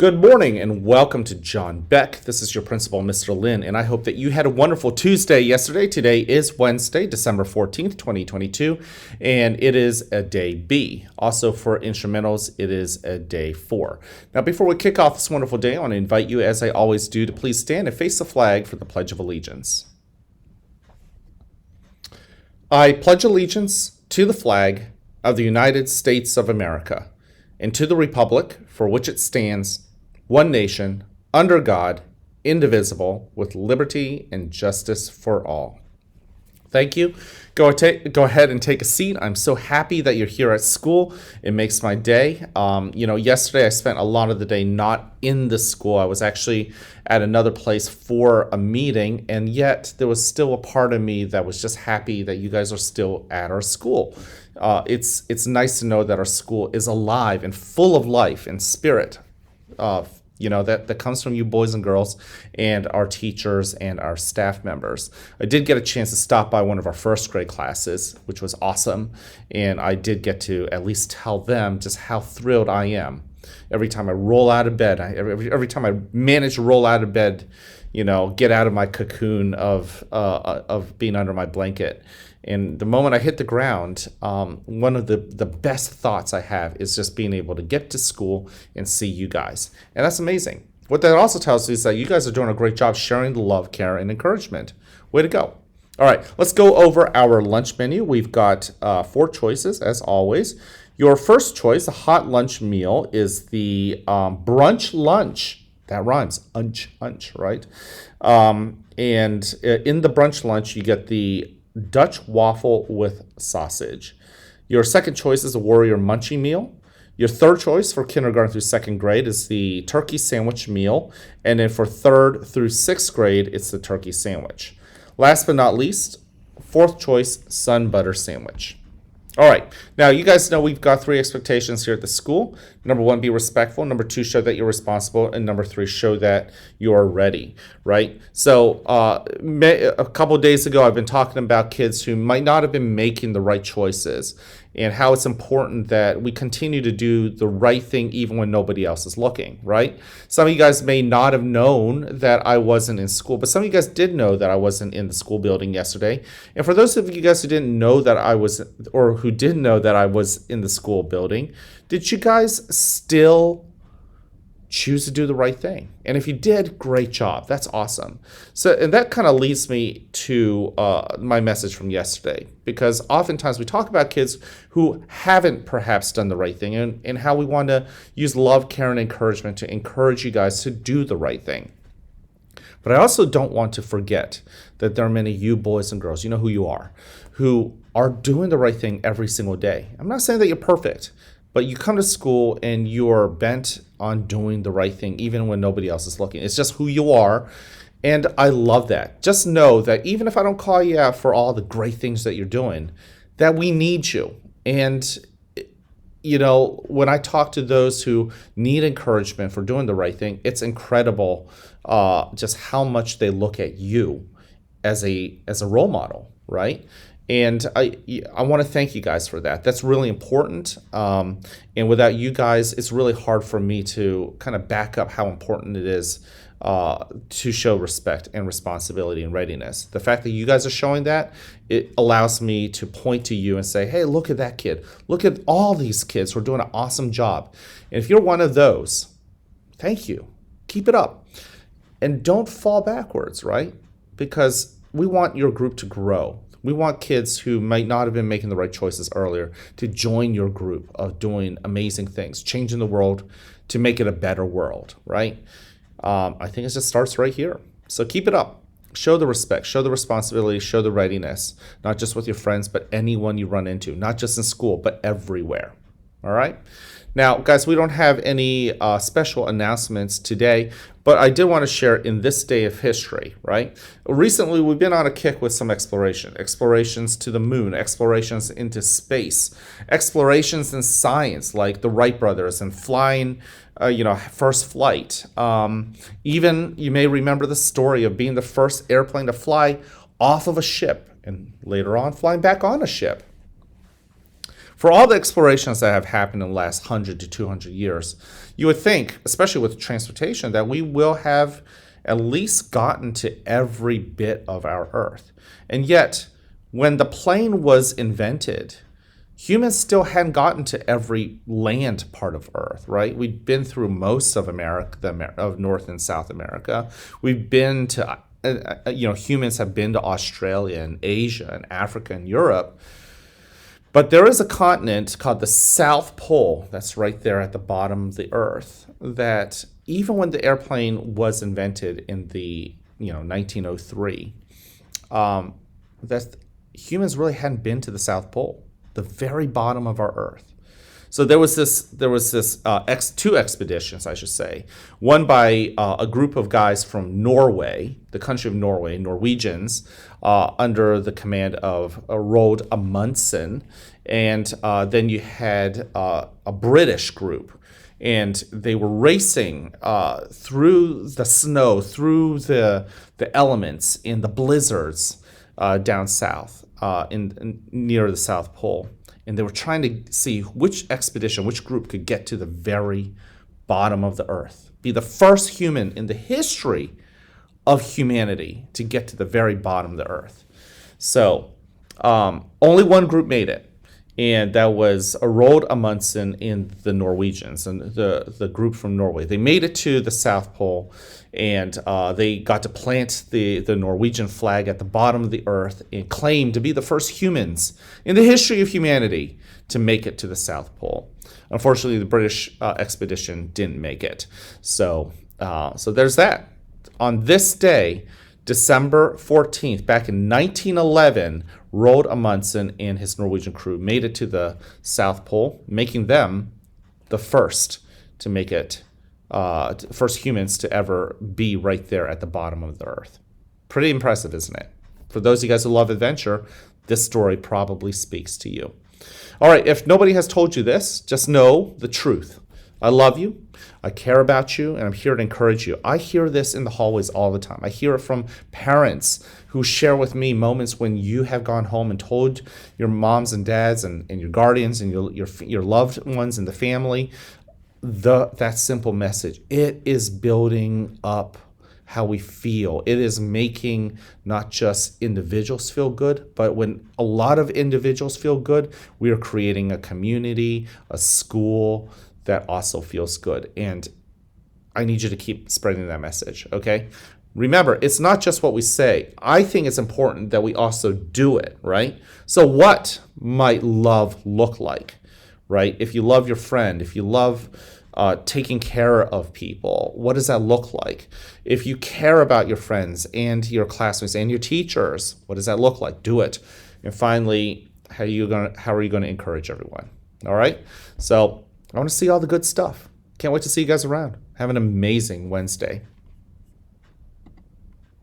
Good morning and welcome to John Beck. This is your principal, Mr. Lin, and I hope that you had a wonderful Tuesday yesterday. Today is Wednesday, December 14th, 2022, and it is a day B. Also for instrumentals, it is a day 4. Now, before we kick off this wonderful day, I want to invite you, as I always do, to please stand and face the flag for the Pledge of Allegiance. I pledge allegiance to the flag of the United States of America and to the republic for which it stands, one nation, under God, indivisible, with liberty and justice for all. Thank you. Go ahead and take a seat. I'm so happy that you're here at school. It makes my day. Yesterday I spent a lot of the day not in the school. I was actually at another place for a meeting, and yet there was still a part of me that was just happy that you guys are still at our school. It's nice to know that our school is alive and full of life and spirit. That comes from you boys and girls and our teachers and our staff members. I did get a chance to stop by one of our first grade classes, which was awesome. And I did get to at least tell them just how thrilled I am. Every time I roll out of bed, every time I manage to roll out of bed, get out of my cocoon of being under my blanket. And the moment I hit the ground, one of the best thoughts I have is just being able to get to school and see you guys. And that's amazing. What that also tells me is that you guys are doing a great job sharing the love, care, and encouragement. Way to go. All right, let's go over our lunch menu. We've got 4 choices, as always. Your first choice, a hot lunch meal, is the brunch lunch. That rhymes, unch, right? And in the brunch lunch, you get the Dutch waffle with sausage. Your second choice is a Warrior Munchie meal. Your third choice for kindergarten through second grade is the turkey sandwich meal. And then for third through sixth grade, it's the turkey sandwich. Last but not least, fourth choice, sun butter sandwich. All right. Now, you guys know we've got 3 expectations here at the school. Number 1, be respectful. Number 2, show that you're responsible. And number 3, show that you're ready, right? So a couple of days ago, I've been talking about kids who might not have been making the right choices and how it's important that we continue to do the right thing even when nobody else is looking, right? Some of you guys may not have known that I wasn't in school, but some of you guys did know that I wasn't in the school building yesterday. And for those of you guys who didn't know that I was, or who did know that I was in the school building, did you guys still choose to do the right thing? And if you did, great job. That's awesome. So, and that kind of leads me to my message from yesterday, because oftentimes we talk about kids who haven't perhaps done the right thing and how we want to use love, care, and encouragement to encourage you guys to do the right thing. But I also don't want to forget that there are many you boys and girls, you know who you are, who are doing the right thing every single day. I'm not saying that you're perfect, but you come to school and you're bent on doing the right thing even when nobody else is looking. It's just who you are, and I love that. Just know that even if I don't call you out for all the great things that you're doing, that we need you. And when I talk to those who need encouragement for doing the right thing, it's incredible just how much they look at you as a role model, right? And I want to thank you guys for that. That's really important. And without you guys, it's really hard for me to kind of back up how important it is to show respect and responsibility and readiness. The fact that you guys are showing that, it allows me to point to you and say, hey, look at that kid. Look at all these kids who are doing an awesome job. And if you're one of those, thank you. Keep it up. And don't fall backwards, right? Because we want your group to grow. We want kids who might not have been making the right choices earlier to join your group of doing amazing things, changing the world to make it a better world, right? I think it just starts right here. So keep it up. Show the respect, show the responsibility, show the readiness, not just with your friends, but anyone you run into, not just in school, but everywhere. All right? Now, guys, we don't have any special announcements today, but I did want to share in this day of history, right? Recently, we've been on a kick with some explorations to the moon, explorations into space, explorations in science, like the Wright brothers and flying, first flight. Even you may remember the story of being the first airplane to fly off of a ship and later on flying back on a ship. For all the explorations that have happened in the last 100 to 200 years, you would think, especially with transportation, that we will have at least gotten to every bit of our Earth. And yet, when the plane was invented, humans still hadn't gotten to every land part of Earth, right? We'd been through most of America, of North and South America. We've been to, humans have been to Australia and Asia and Africa and Europe. But there is a continent called the South Pole that's right there at the bottom of the Earth that even when the airplane was invented in the 1903, that humans really hadn't been to the South Pole, the very bottom of our Earth. So there was two expeditions, I should say. One by a group of guys from Norway, the country of Norway, Norwegians, under the command of Roald Amundsen, and then you had a British group, and they were racing through the snow, through the elements in the blizzards down south, near the South Pole. And they were trying to see which group could get to the very bottom of the Earth, be the first human in the history of humanity to get to the very bottom of the Earth. So only one group made it, and that was Roald Amundsen and the Norwegians, and the group from Norway. They made it to the South Pole, and they got to plant the Norwegian flag at the bottom of the Earth and claim to be the first humans in the history of humanity to make it to the South Pole. Unfortunately, the British expedition didn't make it. So there's that. On this day, December 14th, back in 1911, Roald Amundsen and his Norwegian crew made it to the South Pole, making them the first to make it, first humans to ever be right there at the bottom of the Earth. Pretty impressive, isn't it? For those of you guys who love adventure, this story probably speaks to you. All right, if nobody has told you this, just know the truth. I love you. I care about you, and I'm here to encourage you. I hear this in the hallways all the time. I hear it from parents who share with me moments when you have gone home and told your moms and dads and your guardians and your loved ones in the family that simple message. It is building up how we feel. It is making not just individuals feel good, but when a lot of individuals feel good, we are creating a community, a school that also feels good. And I need you to keep spreading that message, okay? Remember, it's not just what we say. I think it's important that we also do it, right? So what might love look like, right? If you love your friend, if you love taking care of people, what does that look like? If you care about your friends and your classmates and your teachers, what does that look like? Do it. And finally, how are you going to encourage everyone? All right? So I want to see all the good stuff. Can't wait to see you guys around. Have an amazing Wednesday.